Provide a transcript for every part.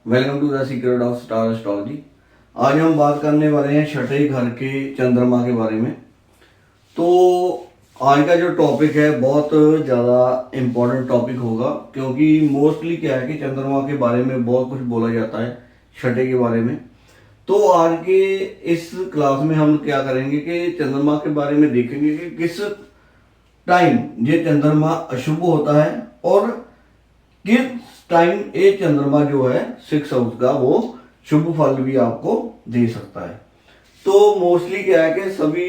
Welcome to the secret of star astrology. आज हम बात करने वाले हैं छठे घर के चंद्रमा के बारे में। तो आज का जो टॉपिक है बहुत ज़्यादा इम्पोर्टेंट टॉपिक होगा, क्योंकि मोस्टली क्या है कि चंद्रमा के बारे में बहुत कुछ बोला जाता है, छठे के बारे में। तो आज के इस क्लास में हम क्या करेंगे कि चंद्रमा के बारे में देखेंगे कि किस टाइम ये चंद्रमा अशुभ होता है और किस टाइम ये चंद्रमा जो है 6 हाउस का वो शुभ फल भी आपको दे सकता है। तो मोस्टली क्या है कि सभी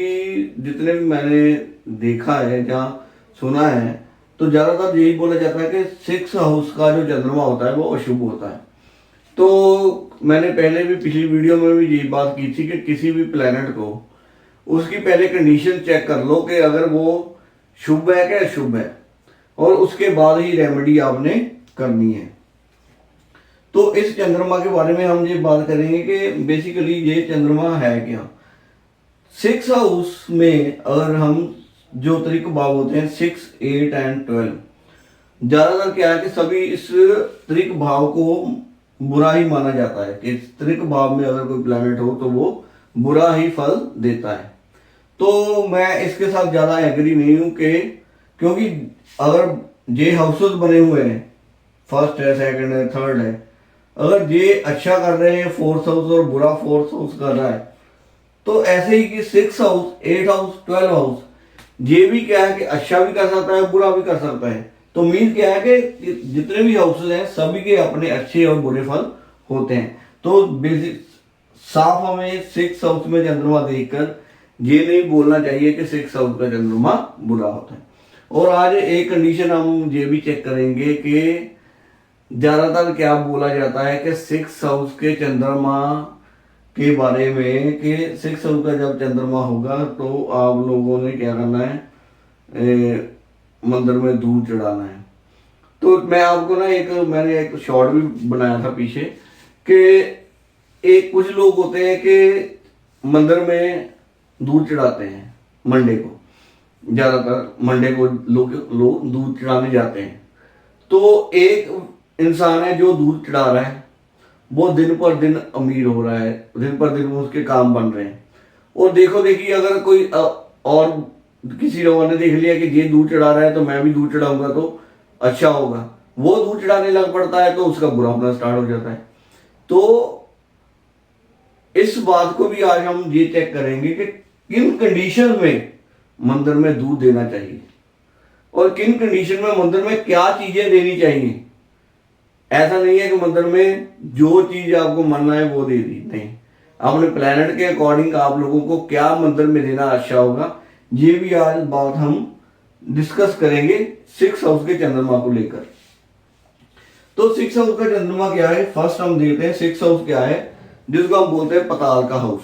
जितने भी मैंने देखा है, जहाँ सुना है, तो ज़्यादातर यही बोला जाता है कि 6 हाउस का जो चंद्रमा होता है वो अशुभ होता है। तो मैंने पहले भी पिछली वीडियो में भी यही बात की थी कि किसी भी प्लेनेट को उसकी पहले कंडीशन चेक कर लो कि अगर वो शुभ है क्या अशुभ है, और उसके बाद ही रेमेडी आपने करनी है। तो इस चंद्रमा के बारे में हम ये बात करेंगे कि बेसिकली ये चंद्रमा है क्या। 6 हाउस में अगर हम जो त्रिक भाव होते हैं 6, 8 एंड 12, ज्यादातर क्या है कि सभी इस त्रिक भाव को बुरा ही माना जाता है कि त्रिक भाव में अगर कोई प्लैनेट हो तो वो बुरा ही फल देता है। तो मैं इसके साथ ज्यादा एग्री नहीं हूं कि, क्योंकि अगर ये हाउसेस बने हुए हैं, फर्स्ट है, सेकंड है, थर्ड है, अगर ये अच्छा कर रहे हैं 4th हाउस और बुरा 4th हाउस कर रहा है, तो ऐसे ही कि 6 हाउस, 8 हाउस, 12 हाउस, ये भी क्या है कि अच्छा भी कर सकता है, बुरा भी कर सकता है। तो मीन क्या है कि जितने भी हाउसेस हैं सभी के अपने अच्छे और बुरे फल होते हैं। तो बेसिक साफ हमें 6 हाउस में चंद्रमा देखकर ये नहीं बोलना चाहिए कि 6 हाउस का चंद्रमा बुरा होता है। और आज एक कंडीशन हम ये भी चेक करेंगे कि ज्यादातर क्या बोला जाता है कि 6 हाउस के चंद्रमा के बारे में कि 6 हाउस का जब चंद्रमा होगा तो आप लोगों ने क्या करना है, मंदिर में दूध चढ़ाना है। तो मैं आपको ना मैंने एक शॉर्ट भी बनाया था पीछे कि एक कुछ लोग होते हैं कि मंदिर में दूध चढ़ाते हैं मंडे को, ज्यादातर मंडे को लोग दूध चढ़ाने जाते हैं। तो एक इंसान है जो दूध चढ़ा रहा है, वो दिन पर दिन अमीर हो रहा है, दिन पर दिन उसके काम बन रहे हैं। और देखो देखिए अगर कोई और किसी लोगों ने देख लिया कि ये दूध चढ़ा रहा है तो मैं भी दूध चढ़ाऊंगा तो अच्छा होगा, वो दूध चढ़ाने लग पड़ता है तो उसका बुरा होना स्टार्ट हो जाता है। तो इस बात को भी आज हम ये चेक करेंगे कि किन कंडीशन में मंदिर में दूध देना चाहिए और किन कंडीशन में मंदिर में क्या चीजें देनी चाहिए। ऐसा नहीं है कि मंदिर में जो चीज आपको मानना है वो दे दी, नहीं, अपने प्लेनेट के अकॉर्डिंग आप लोगों को क्या मंदिर में देना अच्छा होगा, ये भी आज बात हम डिस्कस करेंगे 6 हाउस के चंद्रमा को लेकर। तो 6 हाउस का चंद्रमा क्या है, फर्स्ट हम देखते हैं 6 हाउस क्या है, जिसको हम बोलते हैं पताल का हाउस।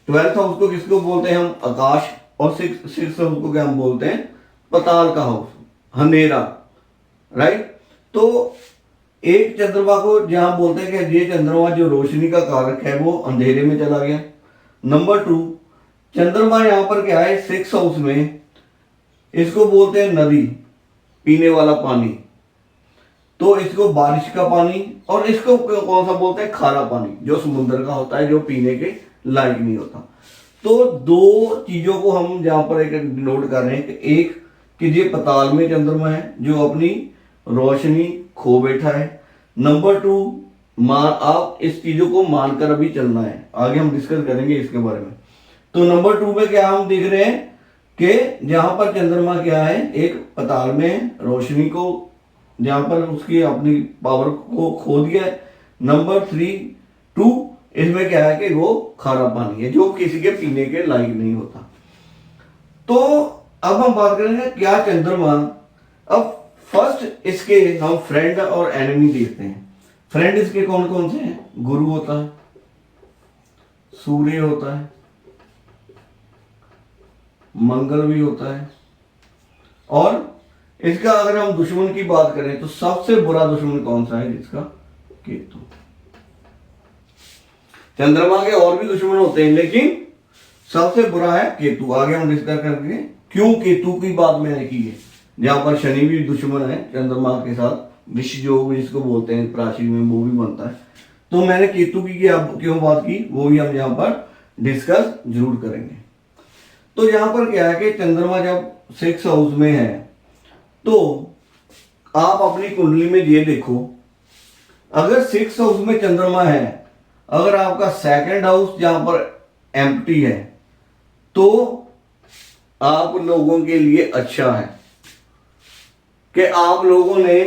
12th हाउस को किसको बोलते हैं हम, आकाश, और 6 हाउस को क्या हम बोलते हैं, पताल का हाउस, अंधेरा, राइट। तो एक चंद्रमा को जहां बोलते हैं कि ये चंद्रमा जो रोशनी का कारक है वो अंधेरे में चला गया। नंबर 2, चंद्रमा यहां पर क्या है 6 हाउस में, इसको बोलते हैं नदी, पीने वाला पानी। तो इसको बारिश का पानी, और इसको कौन सा बोलते हैं, खारा पानी, जो समुद्र का होता है, जो पीने के लायक नहीं होता। तो दो चीजों को हम जहां पर एक नोट कर रहे हैं कि एक कि ये पताल में चंद्रमा है जो अपनी रोशनी खो बैठा है। नंबर 2, आप इस चीजों को मानकर अभी चलना है, आगे हम डिस्कस करेंगे इसके बारे में। तो नंबर 2 में क्या हम देख रहे हैं कि जहां पर चंद्रमा क्या है, एक पताल में रोशनी को, जहां पर उसकी अपनी पावर को खो दिया है। नंबर 2, इसमें क्या है कि वो खारा पानी है जो किसी के पीने के लायक नहीं होता। तो अब हम बात करेंगे क्या चंद्रमा, अब फर्स्ट इसके हम फ्रेंड और एनिमी देखते हैं। फ्रेंड इसके कौन कौन से हैं, गुरु होता है, सूर्य होता है, मंगल भी होता है, और इसका अगर हम दुश्मन की बात करें तो सबसे बुरा दुश्मन कौन सा है, जिसका, केतु। चंद्रमा के और भी दुश्मन होते हैं लेकिन सबसे बुरा है केतु। आगे हम डिस्कस करेंगे क्यों केतु की बात मैंने की है, जहां पर शनि भी दुश्मन है चंद्रमा के साथ, विष योग जिसको बोलते हैं प्राचीन में, वो भी बनता है। तो मैंने केतु की अब क्यों बात की वो भी हम यहाँ पर डिस्कस जरूर करेंगे। तो यहाँ पर क्या है कि चंद्रमा जब 6 हाउस में है तो आप अपनी कुंडली में ये देखो, अगर 6 हाउस में चंद्रमा है, अगर आपका सेकंड हाउस जहां पर एम्प्टी है तो आप लोगों के लिए अच्छा है कि आप लोगों ने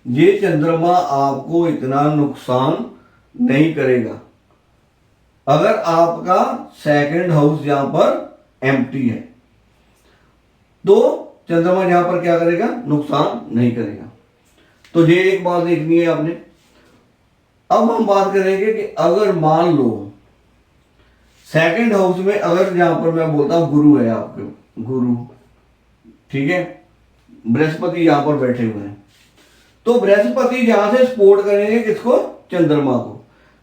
ये चंद्रमा आपको इतना नुकसान नहीं करेगा अगर आपका सेकंड हाउस जहां पर एम्प्टी है। तो चंद्रमा यहां पर क्या करेगा, नुकसान नहीं करेगा। तो ये एक बात देखनी है आपने। अब हम बात करेंगे कि अगर मान लो सेकंड हाउस में, अगर यहां पर मैं बोलता हूं गुरु है आपके, गुरु, ठीक है, बृहस्पति यहां पर बैठे हुए हैं, तो बृहस्पति यहां से सपोर्ट करेंगे किसको, चंद्रमा को।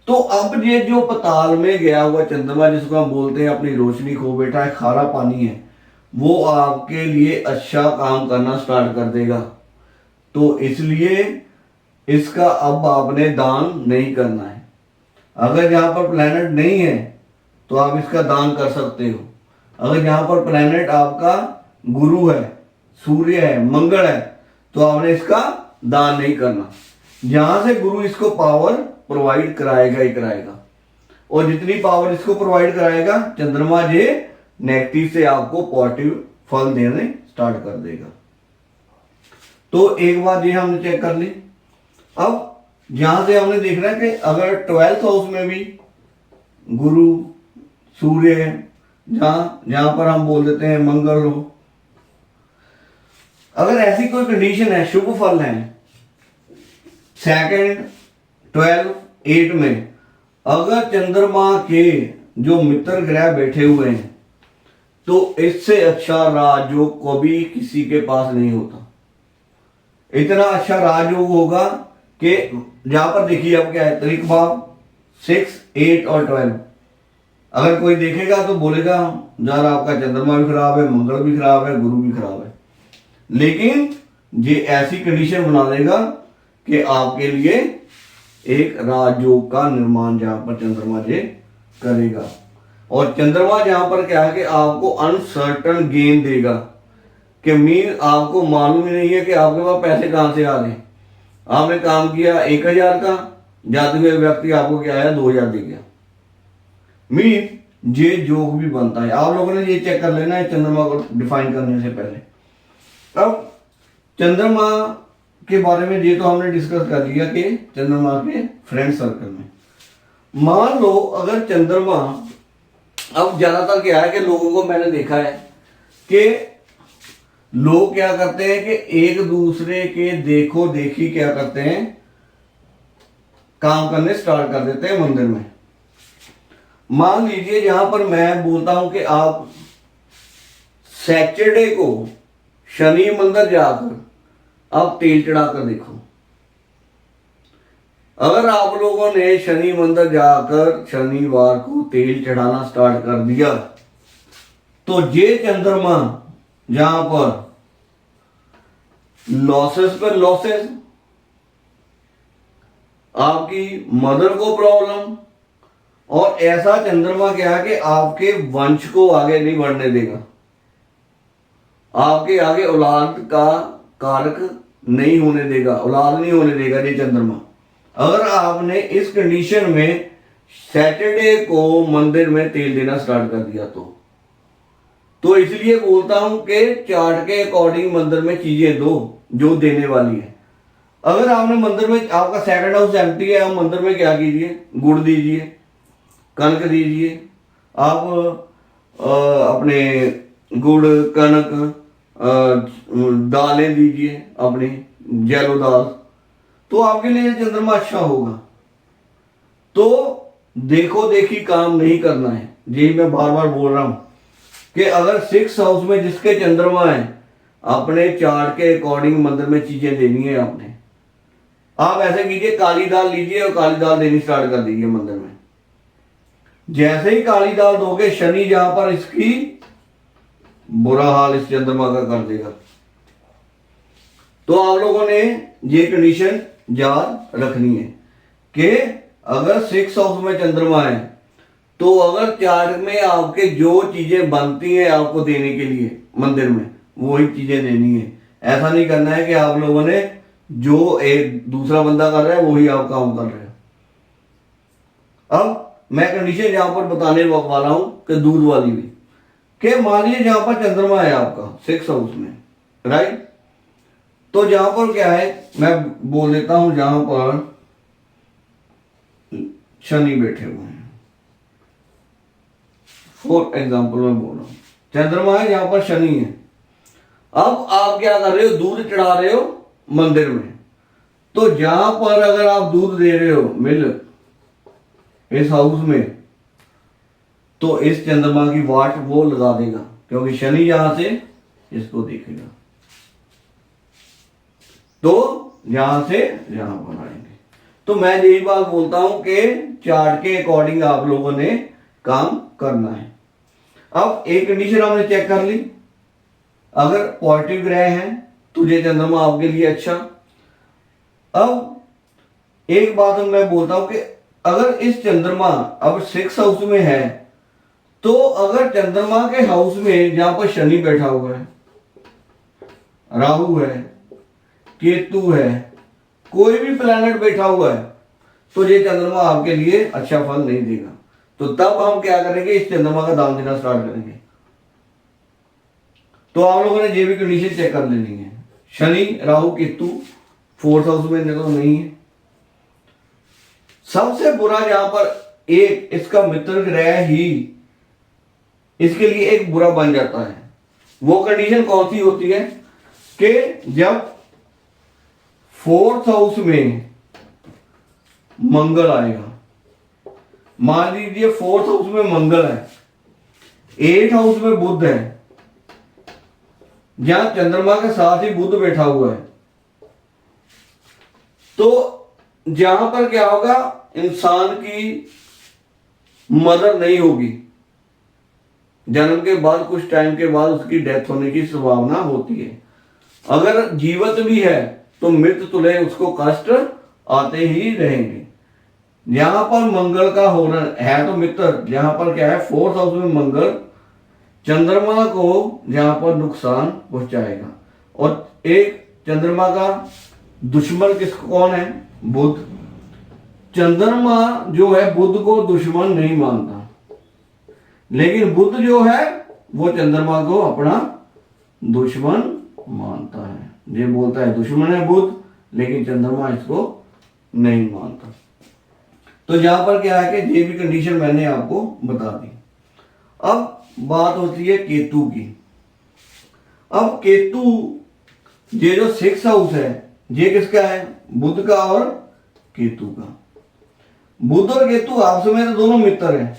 तो अब ये जो पताल में गया हुआ चंद्रमा जिसको हम बोलते हैं अपनी रोशनी खो बैठा है, खारा पानी है, वो आपके लिए अच्छा काम करना स्टार्ट कर देगा। तो इसलिए इसका अब आपने दान नहीं करना है। अगर यहां पर प्लैनेट नहीं है तो आप इसका दान कर सकते हो। अगर यहां पर प्लैनेट आपका गुरु है, सूर्य है, मंगल है, तो आपने इसका दान नहीं करना। यहां से गुरु इसको पावर प्रोवाइड कराएगा ही कराएगा, और जितनी पावर इसको प्रोवाइड कराएगा, चंद्रमा ये नेगेटिव से आपको पॉजिटिव फल देने स्टार्ट कर देगा। तो एक बात ये हमने चेक कर ली। अब यहां से हमने देखना है कि अगर 12th हाउस में भी गुरु, सूर्य, जहां पर हम बोल देते हैं मंगल हो, अगर ऐसी कोई कंडीशन है, शुभ फल है, सेकंड, 12, 8 में अगर चंद्रमा के जो मित्र ग्रह बैठे हुए हैं, तो इससे अच्छा राजयोग कभी किसी के पास नहीं होता। इतना अच्छा राजयोग होगा कि जहां पर देखिए अब क्या है, त्रिक भाव 6, 8 और 12, अगर कोई देखेगा तो बोलेगा यार आपका चंद्रमा भी खराब है, मंगल भी खराब है, गुरु भी खराब है। लेकिन ये ऐसी कंडीशन बना देगा कि आपके लिए एक राजयोग का निर्माण जहां पर चंद्रमा जे करेगा। और चंद्रमा जहां पर क्या है कि आपको अनसर्टन गेन देगा, कि मीन आपको मालूम ही नहीं है कि आपके पास पैसे कहां से आ रहे। आपने काम किया 1000 का, जाते हुए व्यक्ति आपको क्या आया, 2000 दे गया। मीन ये योग भी बनता है। आप लोगों ने ये चेक कर लेना है चंद्रमा को डिफाइन करने से पहले। अब चंद्रमा के बारे में ये तो हमने डिस्कस कर लिया कि चंद्रमा के फ्रेंड सर्कल में, मान लो अगर चंद्रमा, अब ज्यादातर क्या है कि लोगों को मैंने देखा है कि लोग क्या करते हैं कि एक दूसरे के देखो देखी क्या करते हैं, काम करने स्टार्ट कर देते हैं मंदिर में। मान लीजिए यहां पर मैं बोलता हूं कि आप सैटरडे को शनि मंदिर जाकर आप तेल चढ़ाकर देखो। अगर आप लोगों ने शनि मंदिर जाकर शनिवार को तेल चढ़ाना स्टार्ट कर दिया, तो ये चंद्रमा जहां पर लॉसेस पर लॉसेस, आपकी मदर को प्रॉब्लम, और ऐसा चंद्रमा क्या है कि आपके वंश को आगे नहीं बढ़ने देगा, आपके आगे औलाद का कारक नहीं होने देगा, औलाद नहीं होने देगा ये चंद्रमा। अगर आपने इस कंडीशन में सैटरडे को मंदिर में तेल देना स्टार्ट कर दिया तो इसलिए बोलता हूं कि चार्ट के अकॉर्डिंग मंदिर में चीजें दो जो देने वाली है। अगर आपने मंदिर में, आपका सेकंड हाउस एम्प्टी है, आप मंदिर में क्या कीजिए, गुड़ दीजिए, कनक दीजिए। आप अपने गुड़, कनक, दालें दीजिए, अपनी येलो दाल, तो आपके लिए चंद्रमा अच्छा होगा। तो देखो देखी काम नहीं करना है। यही मैं बार बार बोल रहा हूं कि अगर 6 हाउस में जिसके चंद्रमा है, अपने चार्ट के अकॉर्डिंग मंदिर में चीजें देनी है आपने। आप ऐसे कीजिए, काली दाल लीजिए और काली दाल देनी स्टार्ट कर दीजिए मंदिर में। जैसे ही काली दाल दोगे, शनि जहां पर इसकी बुरा हाल इस चंद्रमा का कर देगा। तो आप लोगों ने ये कंडीशन याद रखनी है कि अगर 6 हाउस में चंद्रमा है तो अगर चार्ट में आपके जो चीजें बनती हैं आपको देने के लिए मंदिर में वही चीजें देनी है। ऐसा नहीं करना है कि आप लोगों ने जो एक दूसरा बंदा कर रहा है वही आप काम कर रहे हो। अब मैं कंडीशन यहां पर बताने वाला हूं कि दूध वाली भी, कि मान लीजिए जहां पर चंद्रमा है आपका 6 हाउस में, राइट, तो जहां पर क्या है मैं बोल देता हूं जहां पर शनि बैठे हुए हैं, फॉर एग्जाम्पल मैं बोल रहा हूं चंद्रमा है जहां पर शनि है। अब आप क्या कर रहे हो, दूध चढ़ा रहे हो मंदिर में, तो जहां पर अगर आप दूध दे रहे हो मिल्क इस हाउस में, तो इस चंद्रमा की वाट वो लगा देगा, क्योंकि शनि यहां से इसको देखेगा, तो यहां से यहां पर आएंगे। तो मैं यही बात बोलता हूं कि चार्ट के अकॉर्डिंग आप लोगों ने काम करना है। अब एक कंडीशन हमने चेक कर ली, अगर पॉजिटिव ग्रह है तो ये चंद्रमा आपके लिए अच्छा। अब एक बात मैं बोलता हूं कि अगर इस चंद्रमा अब 6 हाउस में है, तो अगर चंद्रमा के हाउस में जहां पर शनि बैठा हुआ है, राहु है, केतु है, कोई भी प्लैनेट बैठा हुआ है, तो ये चंद्रमा आपके लिए अच्छा फल नहीं देगा। तो तब हम क्या करेंगे, इस चंद्रमा का दान देना स्टार्ट करेंगे। तो आप लोगों ने ये भी कंडीशन चेक कर लेनी है, शनि राहु केतु 4th हाउस में तो नहीं है। सबसे बुरा जहां पर एक इसका मित्र ग्रह ही इसके लिए एक बुरा बन जाता है, वो कंडीशन कौन सी होती है कि जब 4th हाउस में मंगल आएगा। मान लीजिए 4th हाउस में मंगल है, 8th हाउस में बुध है, जहां चंद्रमा के साथ ही बुध बैठा हुआ है, तो जहां पर क्या होगा, इंसान की मदद नहीं होगी, जन्म के बाद कुछ टाइम के बाद उसकी डेथ होने की संभावना होती है। अगर जीवित भी है तो मृत्यु तुल्य उसको कष्ट आते ही रहेंगे। यहां पर मंगल का होना है तो मित्र, जहां पर क्या है 4th हाउस में मंगल चंद्रमा को जहां पर नुकसान पहुंचाएगा। और एक चंद्रमा का दुश्मन किसको कौन है, बुध। चंद्रमा जो है बुध को दुश्मन नहीं मानता, लेकिन बुध जो है वो चंद्रमा को अपना दुश्मन मानता है। ये बोलता है दुश्मन है बुध, लेकिन चंद्रमा इसको नहीं मानता। तो यहां पर क्या है कि ये भी कंडीशन मैंने आपको बता दी। अब बात होती है केतु की। अब केतु ये जो 6 हाउस है ये किसका है, बुध का और केतु का। बुध और केतु आपस में तो दोनों मित्र हैं,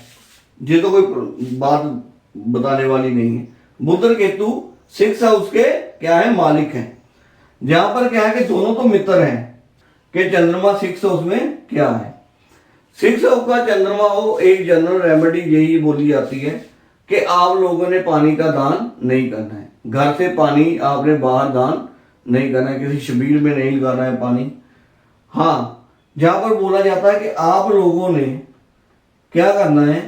ये तो कोई बात बताने वाली नहीं है। बुध और केतु 6 हाउस के क्या है, मालिक हैं। जहां पर क्या है कि दोनों तो मित्र हैं कि चंद्रमा 6 हाउस में क्या है। 6 हाउस का चंद्रमा हो, एक जनरल रेमेडी यही बोली जाती है कि आप लोगों ने पानी का दान नहीं करना है, घर से पानी आपने बाहर दान नहीं करना है, किसी शबीर में नहीं लगाना है पानी। हाँ, जहां पर बोला जाता है कि आप लोगों ने क्या करना है,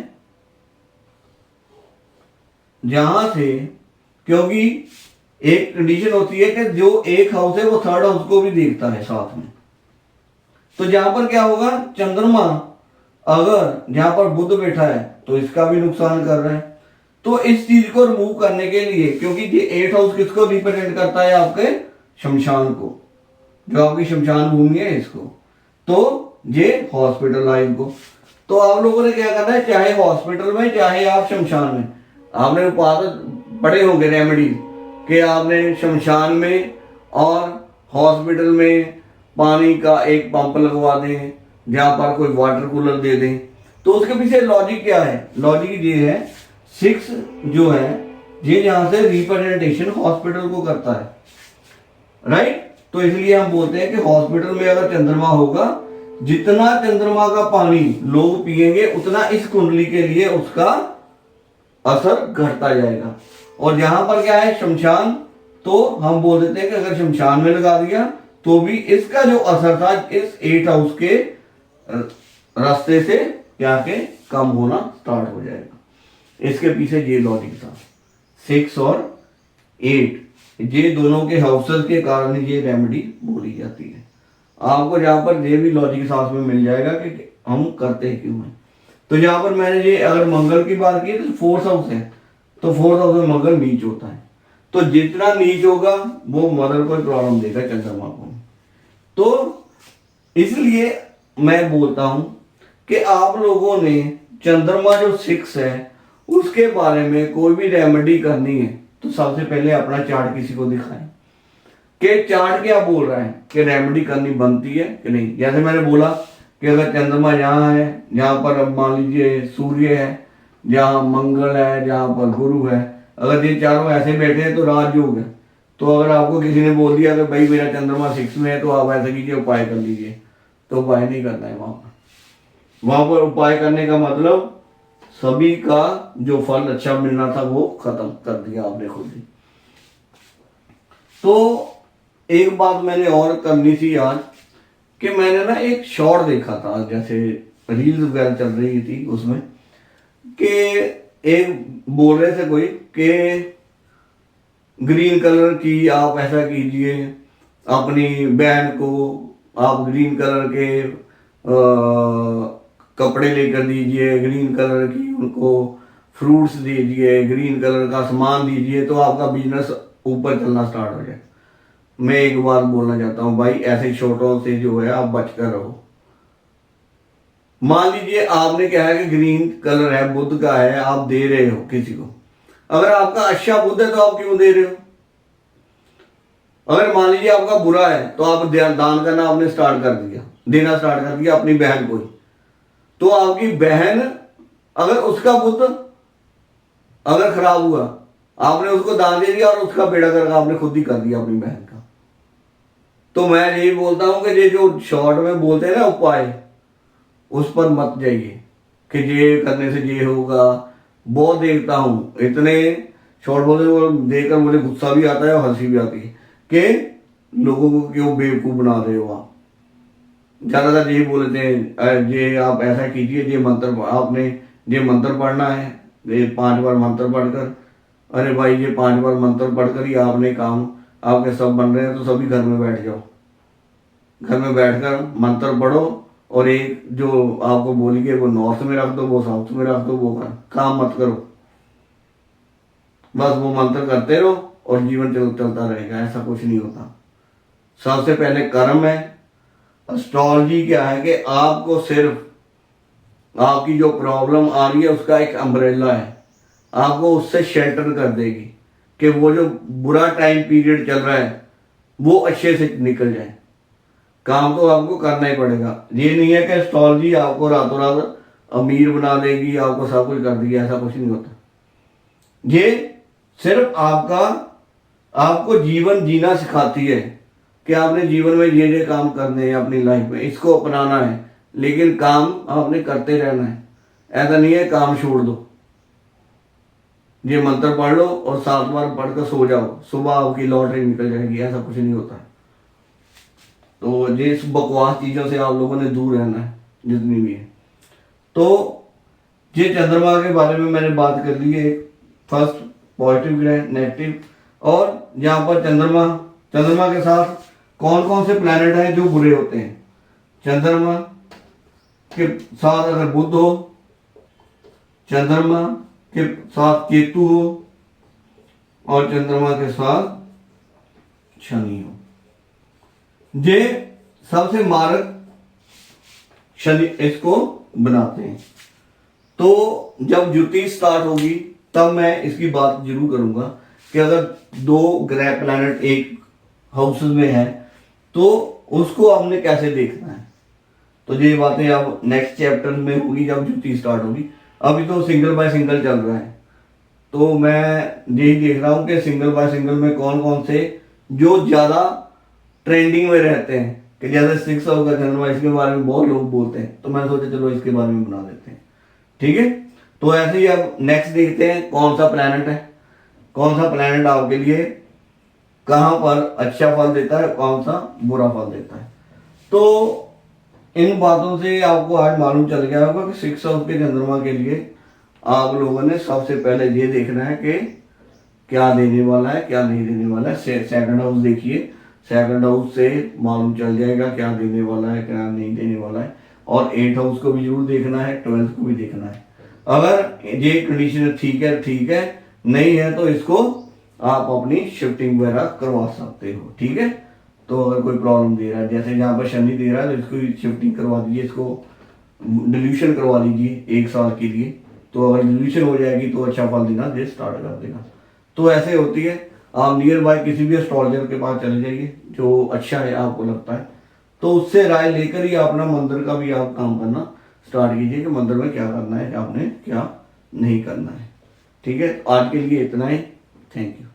जहां से, क्योंकि एक कंडीशन होती है कि जो एक हाउस है वो 3rd हाउस को भी देखता है साथ में। तो जहां पर क्या होगा, चंद्रमा अगर जहां पर बुध बैठा है तो इसका भी नुकसान कर रहा है। तो इस चीज को रिमूव करने के लिए, क्योंकि ये 8th हाउस किसको रिप्रेजेंट करता है, आपके शमशान को, जो आपकी शमशान भूमि है इसको, तो ये हॉस्पिटल लाइन को। तो आप लोगों ने क्या करना है, चाहे हॉस्पिटल में चाहे आप शमशान में, आपने उपाय पढ़े होंगे रेमेडी कि आपने शमशान में और हॉस्पिटल में पानी का एक पंप लगवा दें, जहां पर कोई वाटर कूलर दे दें। तो उसके पीछे लॉजिक क्या है, लॉजिक ये है 6 जो है ये यहां से रिप्रेजेंटेशन हॉस्पिटल को करता है, राइट। तो इसलिए हम बोलते हैं कि हॉस्पिटल में अगर चंद्रमा होगा, जितना चंद्रमा का पानी लोग पिएंगे उतना इस कुंडली के लिए उसका असर घटता जाएगा। और जहां पर क्या है शमशान, तो हम बोल देते हैं कि अगर शमशान में लगा दिया तो भी इसका जो असर था इस 8 हाउस के रास्ते से क्या के कम होना स्टार्ट हो जाएगा। इसके पीछे ये लॉजिक था। 6 और 8 ये दोनों के हाउसेस के कारण ये रेमेडी बोली जाती है। आपको यहाँ पर ये भी लॉजिक साथ में मिल जाएगा कि हम करते हैं क्यों हैं। तो यहाँ पर मैंने ये अगर मंगल की बात की तो 4th हाउस है, तो 4th हाउस में मंगल नीच होता है, तो जितना नीच होगा वो मदर को प्रॉब्लम देगा चंद्रमा को। तो इसलिए मैं बोलता हूं कि आप लोगों ने चंद्रमा जो 6 है उसके बारे में कोई भी रेमेडी करनी है तो सबसे पहले अपना चार्ट किसी को दिखाएं कि चार्ट क्या बोल रहा है कि रेमेडी करनी बनती है कि नहीं। जैसे मैंने बोला कि अगर चंद्रमा यहाँ है, यहाँ पर अब मान लीजिए सूर्य है, जहाँ मंगल है, जहाँ पर गुरु है, अगर ये चारों ऐसे बैठे हैं तो राजयोग है। तो अगर आपको किसी ने बोल दिया कि भाई मेरा चंद्रमा 6 में है तो आप ऐसे कीजिए, उपाय कर लीजिए, तो उपाय नहीं करना है वहां पर उपाय करने का मतलब सभी का जो फल अच्छा मिलना था वो खत्म कर दिया आपने खुद ही। तो एक बात मैंने और करनी थी आज कि मैंने ना एक शॉर्ट देखा था, जैसे रील्स वगैरह चल रही थी उसमें, कि एक बोल रहे थे कोई कि ग्रीन कलर की आप ऐसा कीजिए, अपनी बहन को आप ग्रीन कलर के कपड़े लेकर दीजिए, ग्रीन कलर की उनको फ्रूट्स दीजिए, ग्रीन कलर का सामान दीजिए, तो आपका बिजनेस ऊपर चलना स्टार्ट हो जाए। मैं एक बात बोलना चाहता हूँ भाई, ऐसे छोटों से जो है आप बचकर रहो। मान लीजिए आपने क्या है कि ग्रीन कलर है, बुद्ध का है, आप दे रहे हो किसी को, अगर आपका अच्छा बुद्ध है तो आप क्यों दे रहे हो। अगर मान लीजिए आपका बुरा है तो आप दान करना आपने स्टार्ट कर दिया, देना स्टार्ट कर दिया अपनी बहन को, तो आपकी बहन अगर उसका बुद्ध अगर खराब हुआ, आपने उसको दान दे दिया और उसका बेड़ा गर्क आपने खुद ही कर दिया अपनी बहन का। तो मैं यही बोलता हूं कि ये जो शॉर्ट में बोलते हैं ना उपाय, उस पर मत जाइए कि ये करने से ये होगा। बहुत देखता हूं इतने शॉर्ट बोलते, वो देखकर मुझे गुस्सा भी आता है और हंसी भी आती है कि लोगों को क्यों बेवकूफ बना रहे हो आप। ज्यादातर यही बोलते हैं ये आप ऐसा कीजिए, ये मंत्र आपने ये मंत्र पढ़ना है, ये 5 बार मंत्र पढ़कर, अरे भाई ये 5 बार मंत्र पढ़कर ही आपने काम आपके सब बन रहे हैं, तो सभी घर में बैठ जाओ, घर में बैठकर मंत्र पढ़ो, और एक जो आपको बोलेंगे वो नॉर्थ में रख दो, वो साउथ में रख दो, वो काम मत करो, बस वो मंत्र करते रहो और जीवन चलता रहेगा। ऐसा कुछ नहीं होता। सबसे पहले कर्म है। एस्ट्रोलॉजी क्या है कि आपको सिर्फ आपकी जो प्रॉब्लम आ रही है उसका एक अम्ब्रेला है, आपको उससे शेल्टर कर देगी कि वो जो बुरा टाइम पीरियड चल रहा है वो अच्छे से निकल जाए। काम तो आपको करना ही पड़ेगा। ये नहीं है कि एस्ट्रोलॉजी आपको रातों रात अमीर बना देगी, आपको सब कुछ कर देगी, ऐसा कुछ नहीं होता। ये सिर्फ आपको जीवन जीना सिखाती है कि आपने जीवन में ये काम करने हैं अपनी लाइफ में, इसको अपनाना है, लेकिन काम आपने करते रहना है। ऐसा नहीं है काम छोड़ दो, ये मंत्र पढ़ लो और 7 बार पढ़कर सो जाओ, सुबह आपकी लॉटरी निकल जाएगी, ऐसा कुछ नहीं होता। तो ये इस बकवास चीजों से आप लोगों ने दूर रहना है जितनी भी है। तो ये चंद्रमा के बारे में मैंने बात कर ली है, फर्स्ट पॉजिटिव ग्रह, नेगेटिव, और यहाँ पर चंद्रमा के साथ कौन कौन से प्लैनेट हैं जो बुरे होते हैं। चंद्रमा के साथ अगर बुध हो, चंद्रमा के साथ केतु हो, और चंद्रमा के साथ शनि हो, ये सबसे मारक शनि इसको बनाते हैं। तो जब ज्योति स्टार्ट होगी तब मैं इसकी बात जरूर करूंगा कि अगर 2 ग्रह प्लैनेट एक हाउसेस में है तो उसको हमने कैसे देखना है। तो ये बातें अब नेक्स्ट चैप्टर में होगी जब ज्योति स्टार्ट होगी। अभी तो सिंगल बाय सिंगल चल रहा है, तो मैं यही देख रहा हूँ कि सिंगल बाय सिंगल में कौन कौन से जो ज्यादा ट्रेंडिंग में रहते हैं, कि जैसे 6 हाउस का चंद्रमा, इसके बारे में बहुत लोग बोलते हैं, तो मैंने सोचा चलो इसके बारे में बना देते हैं। ठीक है, तो ऐसे ही अब नेक्स्ट देखते हैं कौन सा प्लैनेट है, कौन सा प्लैनेट आपके लिए कहाँ पर अच्छा फल देता है, कौन सा बुरा फल देता है। तो इन बातों से आपको आज मालूम चल गया होगा कि 6 हाउस के चंद्रमा के लिए आप लोगों ने सबसे पहले ये देखना है कि क्या देने वाला है क्या नहीं देने वाला है। सेकंड हाउस देखिए, सेकंड हाउस से मालूम चल जाएगा क्या देने वाला है क्या नहीं देने वाला है। और 8th हाउस को भी जरूर देखना है, 12th को भी देखना है। अगर ये कंडीशन ठीक है, नहीं है तो इसको आप अपनी शिफ्टिंग वगैरह करवा सकते हो, ठीक है। तो अगर कोई प्रॉब्लम दे रहा है, जैसे यहाँ पर शनि दे रहा है, तो इसको शिफ्टिंग करवा दीजिए, इसको डिल्यूशन करवा लीजिए 1 साल के लिए। तो अगर डिल्यूशन हो जाएगी तो अच्छा फल देना दे स्टार्ट कर देगा। तो ऐसे होती है। आप नियर बाय किसी भी एस्ट्रोलॉजर के पास चले जाइए जो अच्छा है आपको लगता है, तो उससे राय लेकर ही अपना मंदिर का भी आप काम करना स्टार्ट कीजिए कि मंदिर में क्या करना है, आपने क्या नहीं करना है। ठीक है, आज के लिए इतना ही। Thank you.